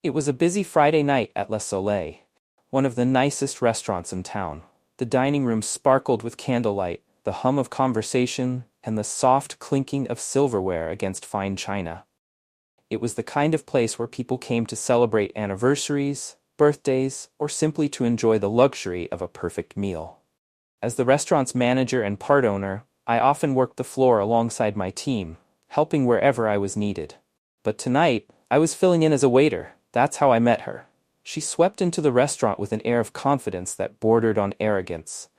It was a busy Friday night at Le Soleil, one of the nicest restaurants in town. The dining room sparkled with candlelight, the hum of conversation, and the soft clinking of silverware against fine china. It was the kind of place where people came to celebrate anniversaries, birthdays, or simply to enjoy the luxury of a perfect meal. As the restaurant's manager and part owner, I often worked the floor alongside my team, helping wherever I was needed. But tonight, I was filling in as a waiter. That's how I met her. She swept into the restaurant with an air of confidence that bordered on arrogance.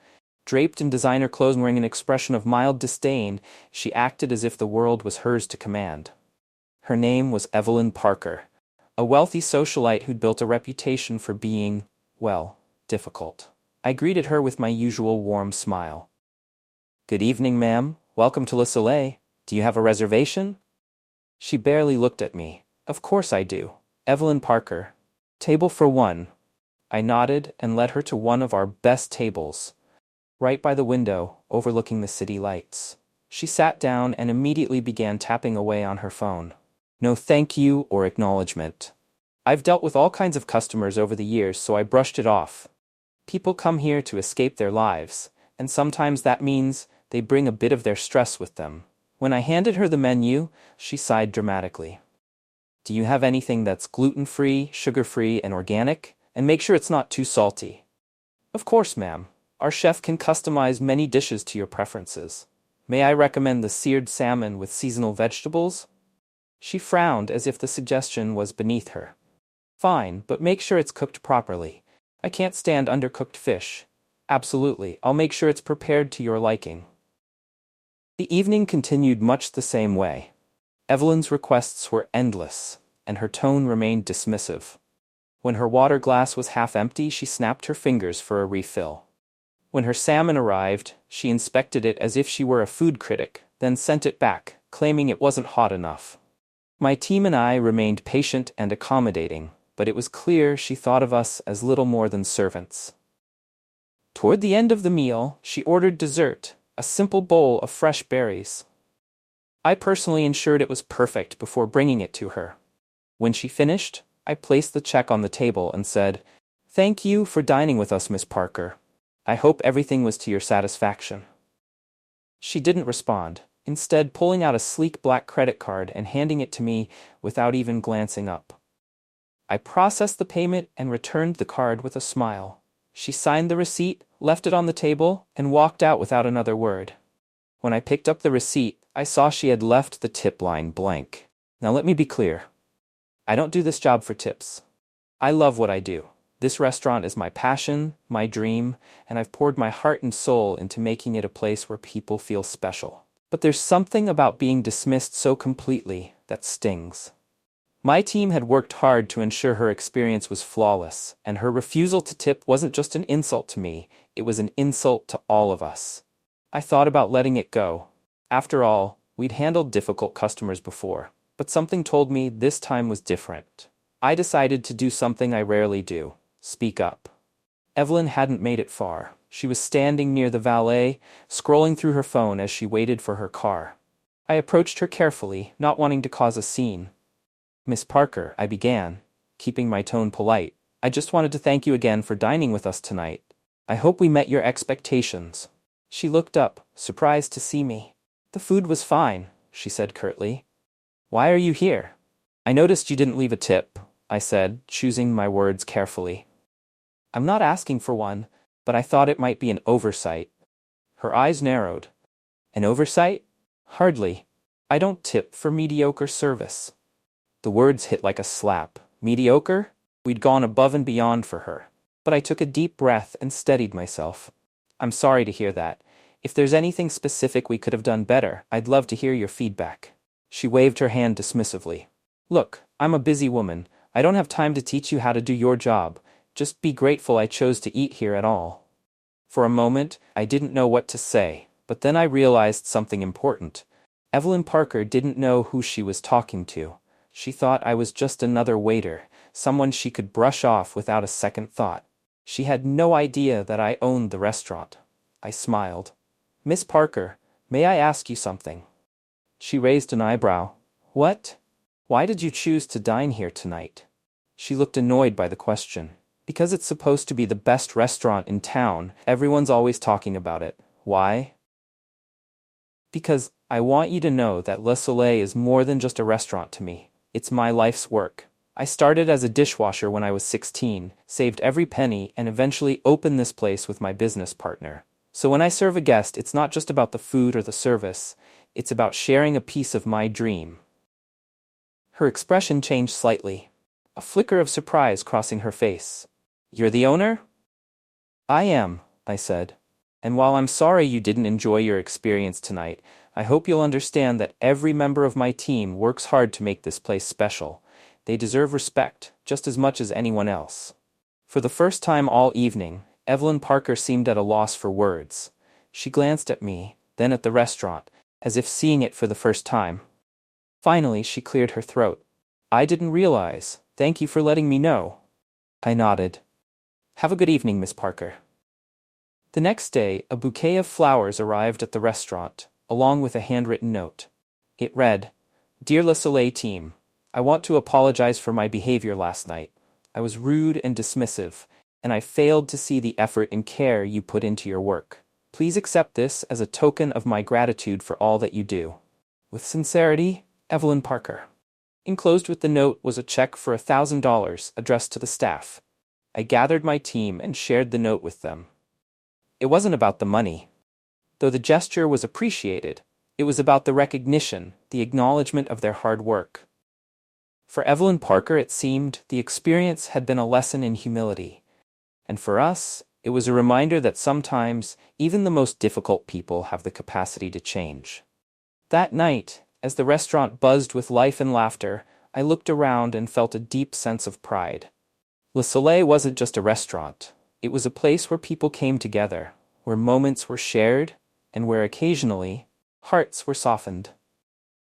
Draped in designer clothes and wearing an expression of mild disdain, she acted as if the world was hers to command. Her name was Evelyn Parker, a wealthy socialite who'd built a reputation for being, well, difficult. I greeted her with my usual warm smile. "Good evening, ma'am. Welcome to Le Soleil. Do you have a reservation?" She barely looked at me. "Of course I do. Evelyn Parker. Table for one." I nodded and led her to one of our best tables, right by the window, overlooking the city lights. She sat down and immediately began tapping away on her phone. No thank you or acknowledgement. I've dealt with all kinds of customers over the years, so I brushed it off. People come here to escape their lives, and sometimes that means they bring a bit of their stress with them. When I handed her the menu, she sighed dramatically. "Do you have anything that's gluten-free, sugar-free, and organic? And make sure it's not too salty." "Of course, ma'am. Our chef can customize many dishes to your preferences. May I recommend the seared salmon with seasonal vegetables?" She frowned as if the suggestion was beneath her. "Fine, but make sure it's cooked properly. I can't stand undercooked fish." "Absolutely, I'll make sure it's prepared to your liking." The evening continued much the same way. Evelyn's requests were endless, and her tone remained dismissive. When her water glass was half empty, she snapped her fingers for a refill. When her salmon arrived, she inspected it as if she were a food critic, then sent it back, claiming it wasn't hot enough. My team and I remained patient and accommodating, but it was clear she thought of us as little more than servants. Toward the end of the meal, she ordered dessert, a simple bowl of fresh berries. I personally ensured it was perfect before bringing it to her. When she finished, I placed the check on the table and said, "Thank you for dining with us, Miss Parker. I hope everything was to your satisfaction." She didn't respond, instead pulling out a sleek black credit card and handing it to me without even glancing up. I processed the payment and returned the card with a smile. She signed the receipt, left it on the table, and walked out without another word. When I picked up the receipt, I saw she had left the tip line blank. Now let me be clear. I don't do this job for tips. I love what I do. This restaurant is my passion, my dream, and I've poured my heart and soul into making it a place where people feel special. But there's something about being dismissed so completely that stings. My team had worked hard to ensure her experience was flawless, and her refusal to tip wasn't just an insult to me, it was an insult to all of us. I thought about letting it go. After all, we'd handled difficult customers before, but something told me this time was different. I decided to do something I rarely do: speak up. Evelyn hadn't made it far. She was standing near the valet, scrolling through her phone as she waited for her car. I approached her carefully, not wanting to cause a scene. "Miss Parker," I began, keeping my tone polite, "I just wanted to thank you again for dining with us tonight. I hope we met your expectations." She looked up, surprised to see me. "The food was fine," she said curtly. "Why are you here?" "I noticed you didn't leave a tip," I said, choosing my words carefully. "I'm not asking for one, but I thought it might be an oversight." Her eyes narrowed. "An oversight? Hardly. I don't tip for mediocre service." The words hit like a slap. Mediocre? We'd gone above and beyond for her. But I took a deep breath and steadied myself. "I'm sorry to hear that. If there's anything specific we could have done better, I'd love to hear your feedback." She waved her hand dismissively. "Look, I'm a busy woman. I don't have time to teach you how to do your job. Just be grateful I chose to eat here at all." For a moment, I didn't know what to say, but then I realized something important. Evelyn Parker didn't know who she was talking to. She thought I was just another waiter, someone she could brush off without a second thought. She had no idea that I owned the restaurant. I smiled. "Miss Parker, may I ask you something?" She raised an eyebrow. "What? Why did you choose to dine here tonight?" She looked annoyed by the question. Because it's supposed to be the best restaurant in town, everyone's always talking about it. Why? Because I want you to know that Le Soleil is more than just a restaurant to me. It's my life's work. I started as a dishwasher when I was 16, saved every penny, and eventually opened this place with my business partner. So when I serve a guest, it's not just about the food or the service, it's about sharing a piece of my dream. Her expression changed slightly, a flicker of surprise crossing her face. You're the owner? I am, I said. And while I'm sorry you didn't enjoy your experience tonight, I hope you'll understand that every member of my team works hard to make this place special. They deserve respect, just as much as anyone else. For the first time all evening, Evelyn Parker seemed at a loss for words. She glanced at me, then at the restaurant, as if seeing it for the first time. Finally, she cleared her throat. I didn't realize. Thank you for letting me know. I nodded. Have a good evening, Miss Parker. The next day, a bouquet of flowers arrived at the restaurant, along with a handwritten note. It read, Dear Le Soleil team, I want to apologize for my behavior last night. I was rude and dismissive, and I failed to see the effort and care you put into your work. Please accept this as a token of my gratitude for all that you do. With sincerity, Evelyn Parker. Enclosed with the note was a check for $1,000 addressed to the staff. I gathered my team and shared the note with them. It wasn't about the money. Though the gesture was appreciated, it was about the recognition, the acknowledgement of their hard work. For Evelyn Parker, it seemed the experience had been a lesson in humility. And for us, it was a reminder that sometimes even the most difficult people have the capacity to change. That night, as the restaurant buzzed with life and laughter, I looked around and felt a deep sense of pride. Le Soleil wasn't just a restaurant. It was a place where people came together, where moments were shared, and where occasionally, hearts were softened.